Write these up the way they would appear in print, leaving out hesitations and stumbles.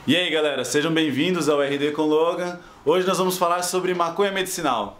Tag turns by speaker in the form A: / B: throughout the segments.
A: E aí galera, sejam bem-vindos ao RD com Logan. Hoje nós vamos falar sobre maconha medicinal.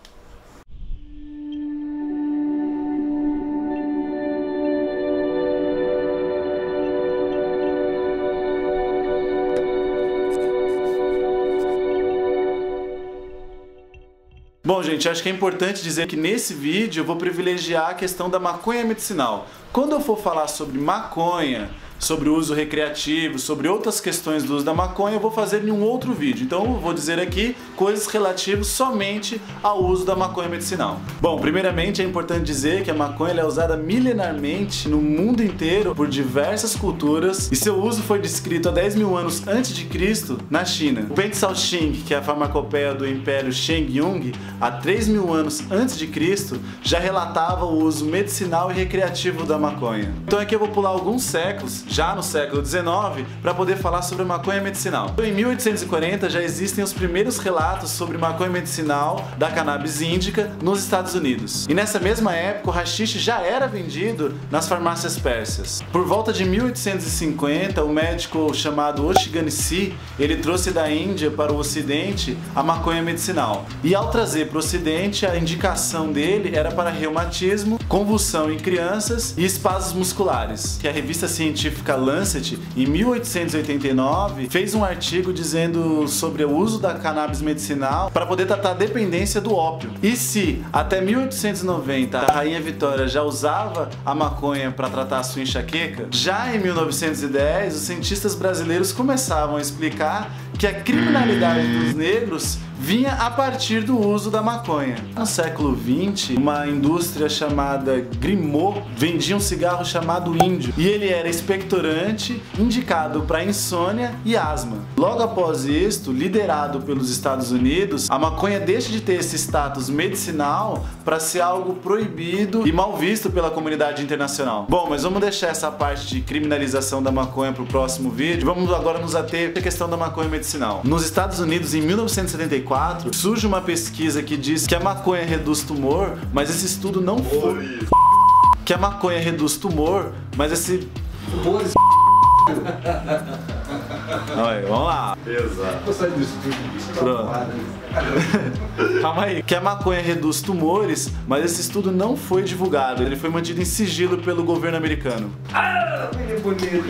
A: Bom, gente, acho que é importante dizer que nesse vídeo eu vou privilegiar a questão da maconha medicinal. Quando eu for falar sobre maconha, sobre o uso recreativo, sobre outras questões do uso da maconha, eu vou fazer em um outro vídeo. Então eu vou dizer aqui coisas relativas somente ao uso da maconha medicinal. Bom, primeiramente é importante dizer que a maconha é usada milenarmente no mundo inteiro por diversas culturas e seu uso foi descrito há 10 mil anos antes de Cristo na China. O Peng Shaoxing, que é a farmacopeia do Império Sheng Yun, há 3 mil anos antes de Cristo, já relatava o uso medicinal e recreativo da maconha. Então aqui eu vou pular alguns séculos, já no século XIX, para poder falar sobre maconha medicinal. Então, em 1840 já existem os primeiros relatos sobre maconha medicinal da cannabis índica nos Estados Unidos. E nessa mesma época o haxixe já era vendido nas farmácias persas. Por volta de 1850, o médico chamado Oshiganisi, ele trouxe da Índia para o Ocidente a maconha medicinal. E ao trazer para o Ocidente, a indicação dele era para reumatismo, convulsão em crianças e espasmos musculares. Que a revista científica Lancet, em 1889, fez um artigo dizendo sobre o uso da cannabis medicinal para poder tratar a dependência do ópio. E se até 1890 a Rainha Vitória já usava a maconha para tratar a sua enxaqueca, já em 1910 os cientistas brasileiros começavam a explicar que a criminalidade dos negros vinha a partir do uso da maconha. No século XX, uma indústria chamada Grimaud vendia um cigarro chamado Índio e ele era expectorante indicado para insônia e asma. Logo após isto, liderado pelos Estados Unidos, a maconha deixa de ter esse status medicinal para ser algo proibido e mal visto pela comunidade internacional. Bom, mas vamos deixar essa parte de criminalização da maconha para o próximo vídeo. Vamos agora nos ater à questão da maconha medicinal. Nos Estados Unidos, em 1974, surge uma pesquisa que diz que a maconha reduz tumor, mas esse estudo não foi. Que a maconha reduz tumor, mas esse... Olha, vamos lá.
B: Exato.
A: Calma aí. Que a maconha reduz tumores, mas esse estudo não foi divulgado. Ele foi mantido em sigilo pelo governo americano.
B: Que bonito.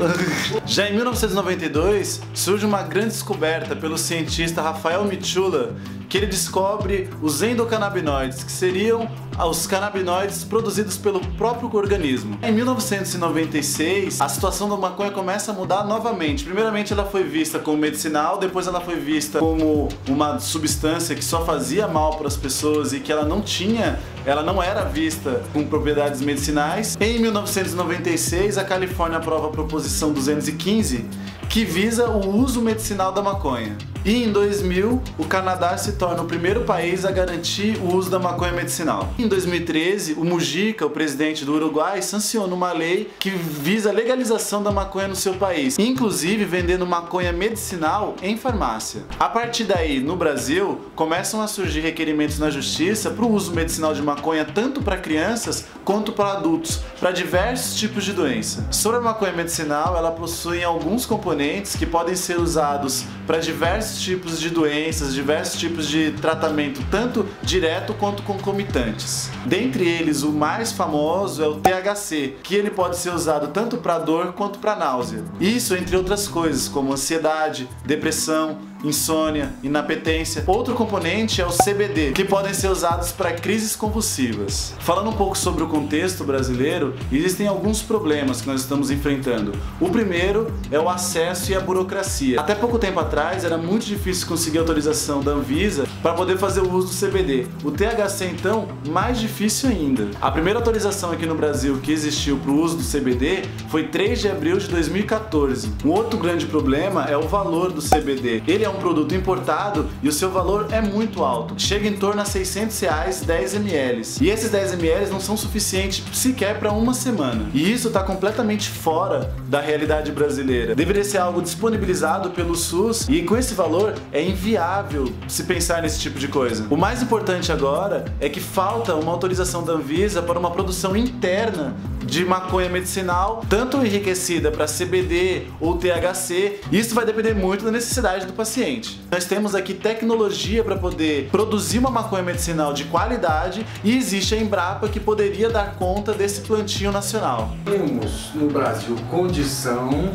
A: Já em 1992, surge uma grande descoberta pelo cientista Rafael Michula, que ele descobre os endocannabinoides, que seriam os canabinoides produzidos pelo próprio organismo. Em 1996, a situação da maconha começa a mudar novamente. Primeiramente ela foi vista como medicinal, depois ela foi vista como uma substância que só fazia mal para as pessoas e que ela não era vista com propriedades medicinais. Em 1996, a Califórnia aprova a Proposição 215, que visa o uso medicinal da maconha. E em 2000, o Canadá se torna o primeiro país a garantir o uso da maconha medicinal. Em 2013, o Mujica, o presidente do Uruguai, sanciona uma lei que visa a legalização da maconha no seu país, inclusive vendendo maconha medicinal em farmácia. A partir daí, no Brasil, começam a surgir requerimentos na justiça para o uso medicinal de maconha tanto para crianças quanto para adultos, para diversos tipos de doença. Sobre a maconha medicinal, ela possui alguns componentes que podem ser usados para diversos tipos de doenças, diversos tipos de tratamento, tanto direto quanto concomitantes. Dentre eles, o mais famoso é o THC, que ele pode ser usado tanto para dor quanto para náusea. Isso entre outras coisas, como ansiedade, depressão, insônia, inapetência. Outro componente é o CBD, que podem ser usados para crises convulsivas. Falando um pouco sobre o contexto brasileiro, existem alguns problemas que nós estamos enfrentando. O primeiro é o acesso e a burocracia. Até pouco tempo atrás era muito difícil conseguir autorização da Anvisa para poder fazer o uso do CBD. O THC, então, mais difícil ainda. A primeira autorização aqui no Brasil que existiu para o uso do CBD foi 3 de abril de 2014. Um outro grande problema é o valor do CBD. Ele é um produto importado e o seu valor é muito alto. Chega em torno a R$600 10 ml. E esses 10 ml não são suficientes sequer para uma semana. E isso está completamente fora da realidade brasileira. Deveria ser algo disponibilizado pelo SUS e com esse valor valor, é inviável se pensar nesse tipo de coisa. O mais importante agora é que falta uma autorização da Anvisa para uma produção interna de maconha medicinal, tanto enriquecida para CBD ou THC. Isso vai depender muito da necessidade do paciente. Nós temos aqui tecnologia para poder produzir uma maconha medicinal de qualidade e existe a Embrapa que poderia dar conta desse plantio nacional.
B: Temos no Brasil condição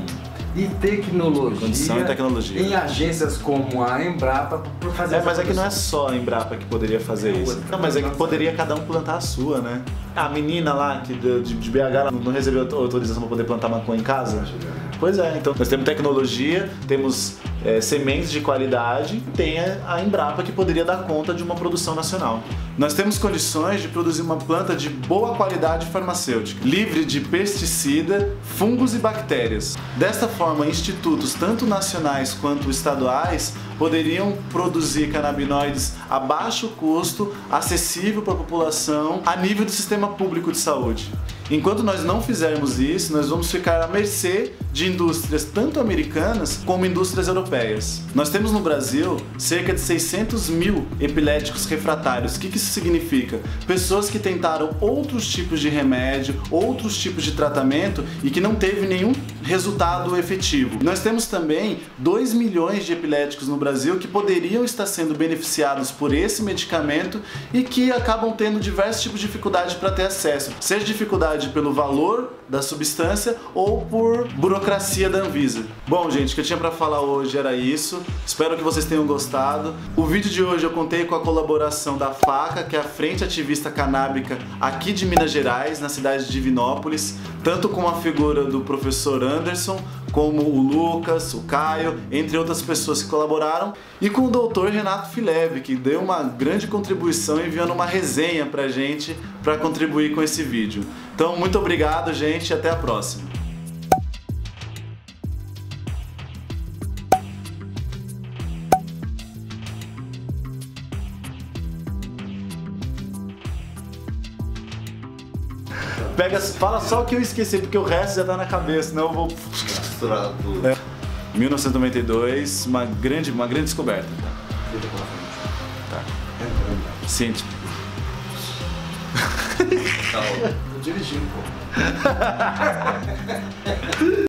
B: e tecnologia, em agências como a Embrapa por fazer essa
A: mas é que não é
B: produção.
A: só a Embrapa que poderia fazer isso. Não, mas é que poderia cada um plantar a sua, né? A menina lá que de BH ela não recebeu autorização para poder plantar maconha em casa? Pois é, então nós temos tecnologia, temos sementes de qualidade, tem a Embrapa que poderia dar conta de uma produção nacional. Nós temos condições de produzir uma planta de boa qualidade farmacêutica, livre de pesticida, fungos e bactérias. Desta forma, institutos tanto nacionais quanto estaduais poderiam produzir canabinoides a baixo custo, acessível para a população, a nível do sistema público de saúde. Enquanto nós não fizermos isso, nós vamos ficar à mercê de indústrias tanto americanas como indústrias europeias. Nós temos no Brasil cerca de 600 mil epiléticos refratários. O que isso significa? Pessoas que tentaram outros tipos de remédio, outros tipos de tratamento e que não teve nenhum resultado efetivo. Nós temos também 2 milhões de epiléticos no Brasil que poderiam estar sendo beneficiados por esse medicamento e que acabam tendo diversos tipos de dificuldade para ter acesso, seja dificuldade pelo valor da substância ou por burocracia da Anvisa. Bom, gente, o que eu tinha para falar hoje era isso. Espero que vocês tenham gostado. O vídeo de hoje eu contei com a colaboração da FACA, que é a Frente Ativista Canábica aqui de Minas Gerais, na cidade de Divinópolis, tanto com a figura do professor Anderson, como o Lucas, o Caio, entre outras pessoas que colaboraram, e com o doutor Renato Fileve, que deu uma grande contribuição enviando uma resenha pra gente para contribuir com esse vídeo. Então, muito obrigado, gente, e até a próxima. Fala só o que eu esqueci, porque o resto já tá na cabeça, senão eu vou... 1992, uma grande descoberta. Tá. Sim, tipo...
B: Tô dirigindo, pô.